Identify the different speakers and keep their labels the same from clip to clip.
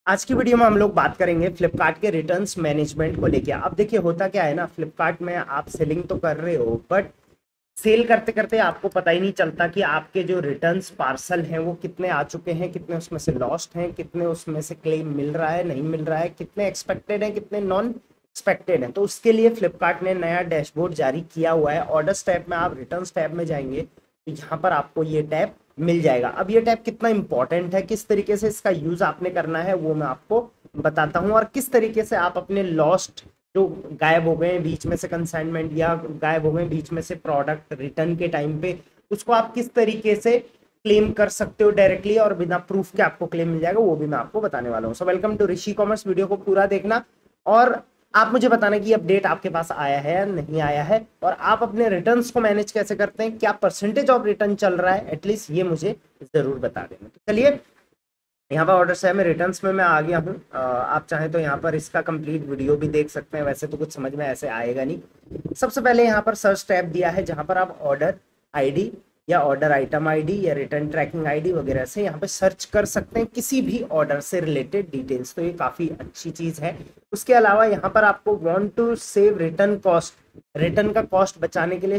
Speaker 1: आज की वीडियो में हम लोग बात करेंगे फ्लिपकार्ट के रिटर्न्स मैनेजमेंट को लेके। अब देखिए होता क्या है ना, फ्लिपकार्ट में आप सेलिंग तो कर रहे हो बट सेल करते करते आपको पता ही नहीं चलता कि आपके जो रिटर्न्स पार्सल हैं वो कितने आ चुके हैं, कितने उसमें से लॉस्ट हैं, कितने उसमें से क्लेम मिल रहा है नहीं मिल रहा है, कितने एक्सपेक्टेड हैं कितने नॉन एक्सपेक्टेड हैं। तो उसके लिए फ्लिपकार्ट ने नया डैशबोर्ड जारी किया हुआ है। ऑर्डर्स टैब में आप रिटर्न्स टैब में जाएंगे तो यहाँ पर आपको ये टैब मिल जाएगा। अब ये टैब कितना इंपॉर्टेंट है, किस तरीके से इसका यूज आपने करना है वो मैं आपको बताता हूँ, और किस तरीके से आप अपने लॉस्ट जो गायब हो गए बीच में से कंसाइनमेंट या गायब हो गए बीच में से प्रोडक्ट रिटर्न के टाइम पे, उसको आप किस तरीके से क्लेम कर सकते हो डायरेक्टली और बिना प्रूफ के आपको क्लेम मिल जाएगा, वो भी मैं आपको बताने वाला हूँ। So welcome to Rishi commerce. Video को पूरा देखना और आप मुझे बताना कि अपडेट आपके पास आया है या नहीं आया है, और आप अपने रिटर्न्स को मैनेज कैसे करते हैं, क्या परसेंटेज ऑफ रिटर्न चल रहा है, एटलीस्ट ये मुझे जरूर बता देना। तो चलिए यहाँ पर ऑर्डर्स है, मैं रिटर्न्स में मैं आ गया हूँ। आप चाहें तो यहाँ पर इसका कंप्लीट वीडियो भी देख सकते हैं, वैसे तो कुछ समझ में ऐसे आएगा नहीं। सबसे पहले यहाँ पर सर्च टैब दिया है जहाँ पर आप ऑर्डर आईडी या ऑर्डर आइटम आईडी या रिटर्न ट्रैकिंग आईडी वगैरह से यहाँ पे सर्च कर सकते हैं किसी भी ऑर्डर से रिलेटेड डिटेल्स। तो ये काफ़ी अच्छी चीज़ है। उसके अलावा यहाँ पर आपको want to save return cost, return का कॉस्ट बचाने के लिए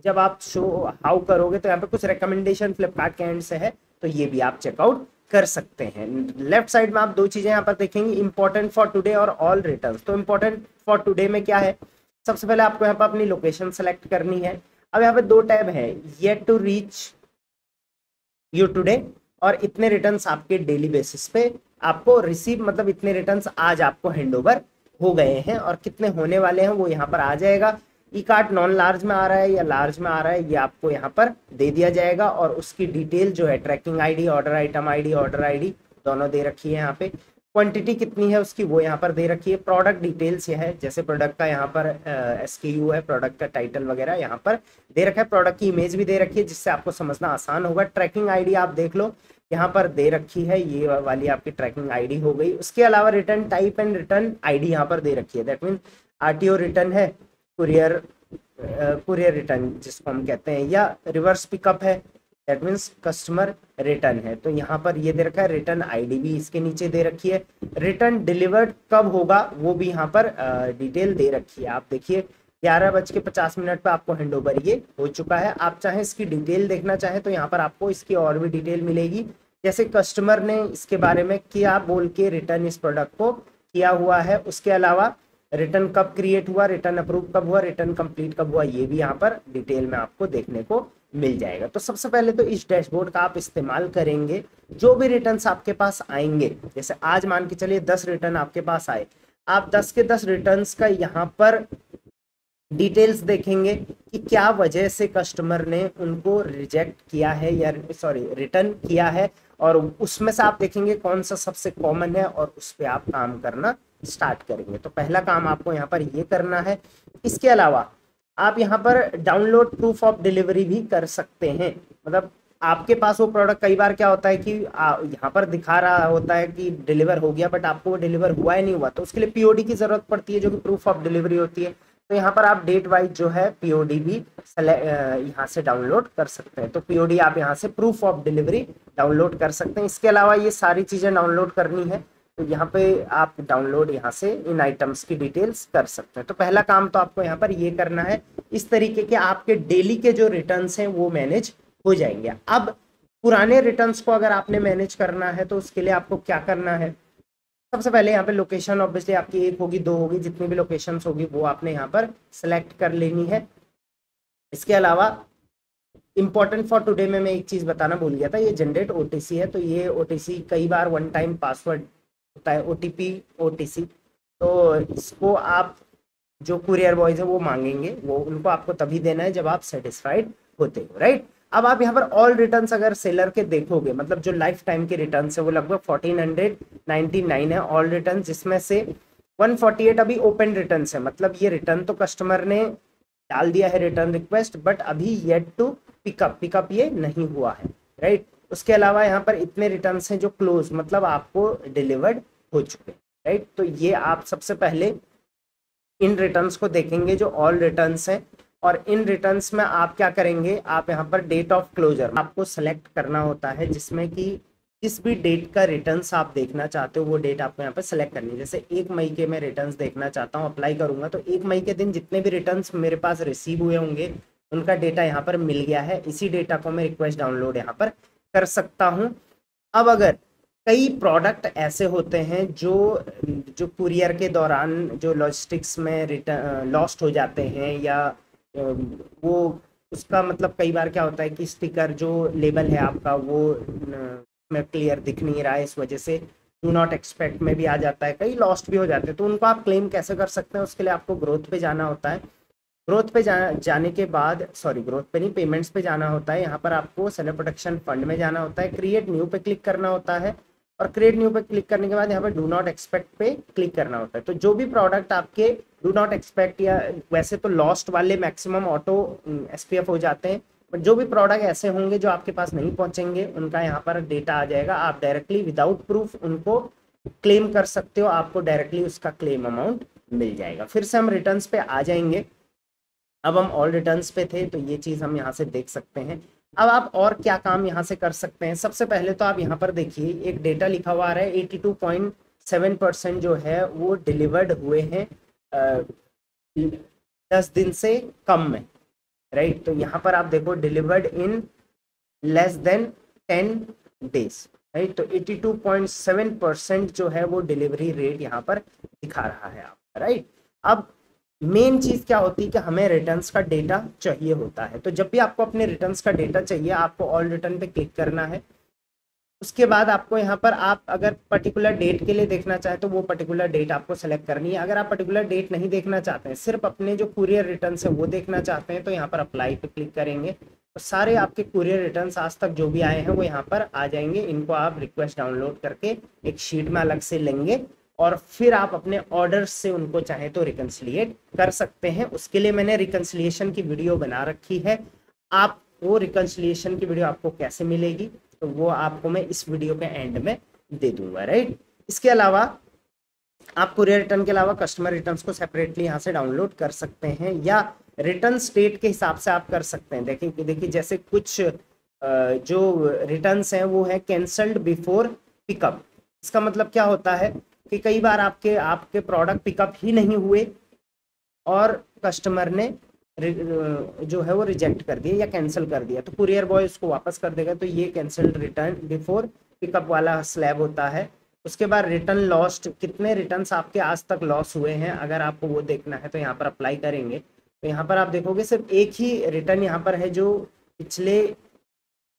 Speaker 1: जब आप शो हाउ करोगे तो यहाँ पे कुछ रिकमेंडेशन फ्लिपकार्ट के एंड से है, तो ये भी आप चेकआउट कर सकते हैं। लेफ्ट साइड में आप दो चीजें यहाँ पर देखेंगे, इंपॉर्टेंट फॉर टुडे और ऑल रिटर्न्स। तो इंपॉर्टेंट फॉर टुडे में क्या है, सबसे पहले आपको यहाँ पर अपनी लोकेशन सेलेक्ट करनी है। अब यहाँ पे दो टैब है, yet to reach you today और इतने रिटर्न्स आपके डेली बेसिस पे आपको रिसीव, मतलब इतने रिटर्न्स आज आपको हैंडओवर हो गए हैं और कितने होने वाले हैं वो यहाँ पर आ जाएगा। ई कार्ट नॉन लार्ज में आ रहा है या लार्ज में आ रहा है ये आपको यहाँ पर दे दिया जाएगा, और उसकी डिटेल जो है tracking ID, order item ID, order ID दोनों दे रखी है यहाँ पे। क्वांटिटी कितनी है उसकी वो यहाँ पर दे रखी है। प्रोडक्ट डिटेल्स यह है, जैसे प्रोडक्ट का यहाँ पर SKU है, प्रोडक्ट का टाइटल वगैरह यहाँ पर दे रखा है। प्रोडक्ट की इमेज भी दे रखी है जिससे आपको समझना आसान होगा। ट्रैकिंग आईडी आप देख लो यहाँ पर दे रखी है, ये वाली आपकी ट्रैकिंग आईडी हो गई। उसके अलावा return type and return ID यहाँ पर दे रखी है। दैट मीन RTO रिटर्न है, कुरियर कुरियर रिटर्न जिसको हम कहते हैं, या रिवर्स पिकअप है, दैट मीन्स कस्टमर रिटर्न है। तो यहाँ पर ये दे रखा है। रिटर्न आईडी भी इसके नीचे दे रखी है। रिटर्न डिलीवर्ड कब होगा वो भी यहाँ पर डिटेल दे रखी है। आप देखिए 11:50 पे आपको हैंडओवर ये हो चुका है। आप चाहें इसकी डिटेल देखना चाहें तो यहाँ पर आपको इसकी और भी डिटेल मिलेगी, जैसे कस्टमर ने इसके बारे में क्या बोल के रिटर्न इस प्रोडक्ट को किया हुआ है। उसके अलावा रिटर्न कब क्रिएट हुआ, रिटर्न अप्रूव कब हुआ, रिटर्न कंप्लीट कब हुआ, ये भी यहाँ पर डिटेल में आपको देखने को मिल जाएगा। तो सबसे पहले तो इस डैशबोर्ड का आप इस्तेमाल करेंगे, जो भी रिटर्न्स आपके पास आएंगे, जैसे आज मान के चलिए 10 रिटर्न आपके पास आए, आप 10 के 10 रिटर्न्स का यहाँ पर डिटेल्स देखेंगे कि क्या वजह से कस्टमर ने उनको रिजेक्ट किया है या रिटर्न किया है, और उसमें से आप देखेंगे कौन सा सबसे कॉमन है और उस पर आप काम करना स्टार्ट करेंगे। तो पहला काम आपको यहाँ पर ये करना है। इसके अलावा आप यहाँ पर डाउनलोड प्रूफ ऑफ डिलीवरी भी कर सकते हैं। मतलब आपके पास वो प्रोडक्ट, कई बार क्या होता है कि यहाँ पर दिखा रहा होता है कि डिलीवर हो गया बट आपको वो डिलीवर हुआ ही नहीं हुआ, तो उसके लिए POD की जरूरत पड़ती है जो कि प्रूफ ऑफ डिलीवरी होती है। तो यहाँ पर आप डेट वाइज जो है POD भी यहाँ से डाउनलोड कर सकते हैं। तो POD आप यहाँ से प्रूफ ऑफ डिलीवरी डाउनलोड कर सकते हैं। इसके अलावा ये सारी चीज़ें डाउनलोड करनी है तो यहाँ पे आप डाउनलोड यहाँ से इन आइटम्स की डिटेल्स कर सकते हैं। तो पहला काम तो आपको यहाँ पर ये करना है। इस तरीके के आपके डेली के जो रिटर्न्स हैं वो मैनेज हो जाएंगे। अब पुराने रिटर्न्स को अगर आपने मैनेज करना है तो उसके लिए आपको क्या करना है, सबसे पहले यहाँ पे लोकेशन ऑब्वियसली आपकी 1 होगी 2 होगी, जितनी भी लोकेशंस होगी वो आपने यहाँ पर सेलेक्ट कर लेनी है। इसके अलावा इंपॉर्टेंट फॉर टुडे में मैं एक चीज बताना भूल गया था, ये जनरेट OTC है। तो ये OTC कई बार वन टाइम पासवर्ड होता है, OTP OTC, तो इसको आप जो कुरियर बॉयज है वो मांगेंगे, वो उनको आपको तभी देना है जब आप सेटिस्फाइड होते हो, राइट। अब आप यहाँ पर ऑल रिटर्न्स अगर सेलर के देखोगे, मतलब जो लाइफ टाइम के रिटर्न्स है वो लगभग 1499 है ऑल रिटर्न, जिसमें से 148 अभी ओपन रिटर्न्स है। मतलब ये रिटर्न तो कस्टमर ने डाल दिया है रिटर्न रिक्वेस्ट, बट अभी येट टू पिकअप ये नहीं हुआ है, राइट। उसके अलावा यहाँ पर इतने रिटर्न्स हैं जो क्लोज, मतलब आपको डिलीवर्ड हो चुके हैं, राइट। तो ये आप सबसे पहले इन रिटर्न्स को देखेंगे जो ऑल रिटर्न्स हैं, और इन रिटर्न्स में आप क्या करेंगे, आप यहाँ पर डेट ऑफ क्लोजर आपको सेलेक्ट करना होता है, जिसमें कि किस भी डेट का रिटर्न्स आप देखना चाहते हो वो डेट आपको यहाँ पे सेलेक्ट करनी है। जैसे 1 मई के मैं रिटर्न्स देखना चाहता हूँ, अप्लाई करूंगा तो 1 मई के दिन जितने भी रिटर्न्स मेरे पास रिसीव हुए होंगे उनका डेटा यहाँ पर मिल गया है। इसी डेटा को मैं रिक्वेस्ट डाउनलोड यहाँ पर कर सकता हूँ। अब अगर कई प्रोडक्ट ऐसे होते हैं जो जो कुरियर के दौरान जो लॉजिस्टिक्स में रिटर्न लॉस्ट हो जाते हैं, या वो उसका मतलब कई बार क्या होता है कि स्टिकर जो लेबल है आपका वो में क्लियर दिख नहीं रहा है, इस वजह से डू नॉट एक्सपेक्ट में भी आ जाता है, कई लॉस्ट भी हो जाते हैं। तो उनको आप क्लेम कैसे कर सकते हैं, उसके लिए आपको ग्रोथ पे जाना होता है। ग्रोथ पे जाने के बाद, सॉरी ग्रोथ पे नहीं, पेमेंट्स पे जाना होता है। यहाँ पर आपको सेलर प्रोटेक्शन फंड में जाना होता है, क्रिएट न्यू पे क्लिक करना होता है, और क्रिएट न्यू पे क्लिक करने के बाद यहाँ पर डू नॉट एक्सपेक्ट पे क्लिक करना होता है। तो जो भी प्रोडक्ट आपके डू नॉट एक्सपेक्ट, या वैसे तो लॉस्ट वाले मैक्सिमम ऑटो SPF हो जाते हैं, बट जो भी प्रोडक्ट ऐसे होंगे जो आपके पास नहीं पहुंचेंगे उनका यहाँ पर डेटा आ जाएगा। आप डायरेक्टली विदाउट प्रूफ उनको क्लेम कर सकते हो, आपको डायरेक्टली उसका क्लेम अमाउंट मिल जाएगा। फिर से हम रिटर्न्स पे आ जाएंगे। अब हम ऑल रिटर्न्स पे थे तो ये चीज़ हम यहाँ से देख सकते हैं। अब आप और क्या काम यहाँ से कर सकते हैं, सबसे पहले तो आप यहाँ पर देखिए एक डेटा लिखा हुआ आ रहा है 82.7% जो है वो डिलीवर्ड हुए हैं 10 दिन से कम में, राइट। तो यहाँ पर आप देखो delivered in less than 10 days, right. तो 82.7% जो है वो डिलीवरी रेट यहाँ पर दिखा रहा है आपका, राइट। अब मेन चीज क्या होती है कि हमें रिटर्न्स का डेटा चाहिए होता है। तो जब भी आपको अपने रिटर्न्स का डेटा चाहिए आपको ऑल रिटर्न पे क्लिक करना है। उसके बाद आपको यहाँ पर आप अगर पर्टिकुलर डेट के लिए देखना चाहें तो वो पर्टिकुलर डेट आपको सेलेक्ट करनी है। अगर आप पर्टिकुलर डेट नहीं देखना चाहते हैं, सिर्फ अपने जो कुरियर रिटर्न है वो देखना चाहते हैं, तो यहाँ पर अप्लाई पे क्लिक करेंगे तो सारे आपके कुरियर रिटर्न्स आज तक जो भी आए हैं वो यहाँ पर आ जाएंगे। इनको आप रिक्वेस्ट डाउनलोड करके एक शीट में अलग से लेंगे और फिर आप अपने ऑर्डर से उनको चाहे तो रिकंसिलिएट कर सकते हैं। उसके लिए मैंने रिकंसिलिएशन की वीडियो बना रखी है। आप वो रिकंसिलिएशन की वीडियो आपको कैसे मिलेगी तो वो आपको मैं इस वीडियो के एंड में दे दूंगा, राइट। इसके अलावा आप कुरियर रिटर्न के अलावा कस्टमर रिटर्न्स को सेपरेटली यहाँ से डाउनलोड कर सकते हैं, या रिटर्न स्टेट के हिसाब से आप कर सकते हैं। देखिए जैसे कुछ जो रिटर्न्स हैं वो है कैंसल्ड बिफोर पिकअप। इसका मतलब क्या होता है कि कई बार आपके प्रोडक्ट पिकअप ही नहीं हुए और कस्टमर ने जो है वो रिजेक्ट कर दिया या कैंसिल कर दिया, तो कुरियर बॉय उसको वापस कर देगा। तो ये कैंसल्ड रिटर्न बिफोर पिकअप वाला स्लैब होता है। उसके बाद रिटर्न लॉस्ट, कितने रिटर्न्स आपके आज तक लॉस हुए हैं अगर आपको वो देखना है तो यहाँ पर अप्लाई करेंगे। तो यहाँ पर आप देखोगे सिर्फ एक ही रिटर्न यहाँ पर है जो पिछले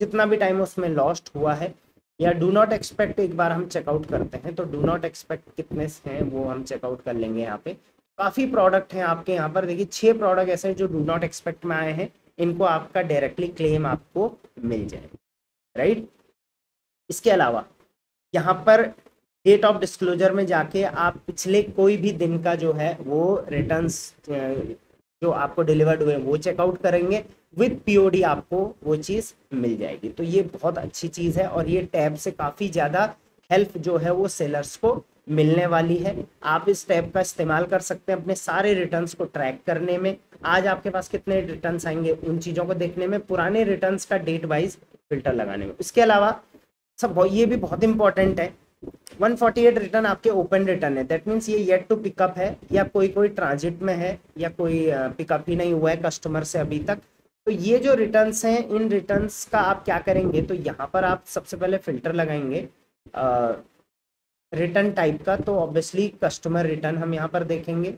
Speaker 1: जितना भी टाइम उसमें लॉस्ट हुआ है। या डू नॉट एक्सपेक्ट एक बार हम चेकआउट करते हैं तो डू नॉट एक्सपेक्ट कितने हैं वो हम चेकआउट कर लेंगे। यहाँ पे काफ़ी प्रोडक्ट हैं आपके, यहाँ पर देखिए 6 प्रोडक्ट ऐसे हैं जो डू नॉट एक्सपेक्ट में आए हैं, इनको आपका डायरेक्टली क्लेम आपको मिल जाएगा, राइट। इसके अलावा यहाँ पर डेट ऑफ डिस्क्लोजर में जाके आप पिछले कोई भी दिन का जो है वो रिटर्न्स जो आपको डिलीवर्ड हुए वो चेकआउट करेंगे, विद POD आपको वो चीज़ मिल जाएगी। तो ये बहुत अच्छी चीज़ है और ये टैब से काफ़ी ज़्यादा हेल्प जो है वो सेलर्स को मिलने वाली है। आप इस टैब का इस्तेमाल कर सकते हैं अपने सारे रिटर्न्स को ट्रैक करने में, आज आपके पास कितने रिटर्न्स आएंगे उन चीज़ों को देखने में, पुराने रिटर्न्स का डेट वाइज फिल्टर लगाने में। इसके अलावा सब ये भी बहुत इंपॉर्टेंट है, 148 रिटर्न आपके ओपन रिटर्न है, दैट मीन्स ये येट टू पिकअप है या कोई ट्रांजिट में है या कोई पिकअप ही नहीं हुआ है कस्टमर से अभी तक। तो ये जो रिटर्न्स हैं इन रिटर्न्स का आप क्या करेंगे तो यहाँ पर आप सबसे पहले फिल्टर लगाएंगे रिटर्न टाइप का। तो ऑब्वियसली कस्टमर रिटर्न हम यहाँ पर देखेंगे।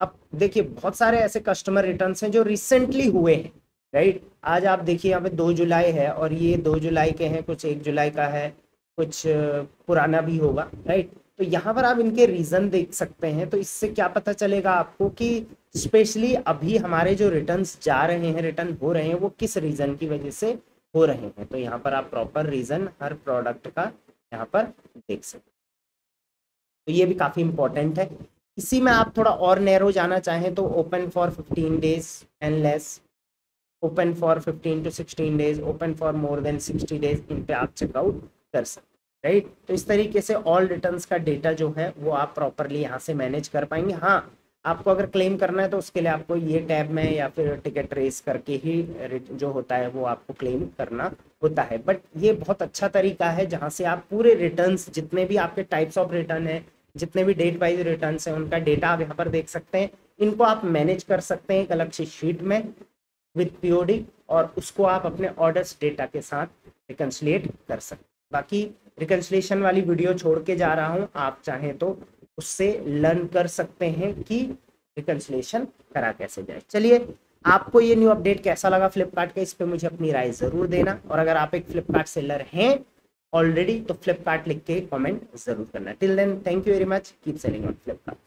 Speaker 1: अब देखिए बहुत सारे ऐसे कस्टमर रिटर्न्स हैं जो रिसेंटली हुए हैं, राइट। आज आप देखिए यहाँ पे 2 जुलाई है और ये 2 जुलाई के हैं, कुछ 1 जुलाई का है, कुछ पुराना भी होगा, राइट। तो यहाँ पर आप इनके रीजन देख सकते हैं। तो इससे क्या पता चलेगा आपको कि स्पेशली अभी हमारे जो रिटर्न्स जा रहे हैं, रिटर्न हो रहे हैं, वो किस रीजन की वजह से हो रहे हैं। तो यहाँ पर आप प्रॉपर रीजन हर प्रोडक्ट का यहाँ पर देख सकते हैं। तो ये भी काफ़ी इंपॉर्टेंट है। इसी में आप थोड़ा और नैरो जाना चाहें तो open for 15 days and less, open for 15 to 16 days, open for more than 60 days, इन पे आप चेकआउट कर सकते हैं, राइट। तो इस तरीके से ऑल रिटर्न्स का डेटा जो है वो आप प्रॉपरली यहाँ से मैनेज कर पाएंगे। हाँ, आपको अगर क्लेम करना है तो उसके लिए आपको ये टैब में या फिर टिकट रेस करके ही जो होता है वो आपको क्लेम करना होता है। बट ये बहुत अच्छा तरीका है जहाँ से आप पूरे रिटर्न्स, जितने भी आपके टाइप्स ऑफ रिटर्न है, जितने भी डेट वाइज रिटर्न है, उनका डेटा आप यहाँ पर देख सकते हैं। इनको आप मैनेज कर सकते हैं एक अलग से शीट में विथ पीओडी, और उसको आप अपने ऑर्डर्स डेटा के साथ रिकन्सिलेट कर सकते हैं। बाकी रिकन्सिलेशन वाली वीडियो छोड़ के जा रहा हूँ, आप चाहें तो उससे लर्न कर सकते हैं कि रिकन्सिलेशन करा कैसे जाए। चलिए, आपको ये न्यू अपडेट कैसा लगा फ्लिपकार्ट का, इस पे मुझे अपनी राय जरूर देना। और अगर आप एक फ्लिपकार्ट सेलर हैं ऑलरेडी तो फ्लिपकार्ट लिख के कमेंट जरूर करना। Till then, thank you very much, keep selling on Flipkart.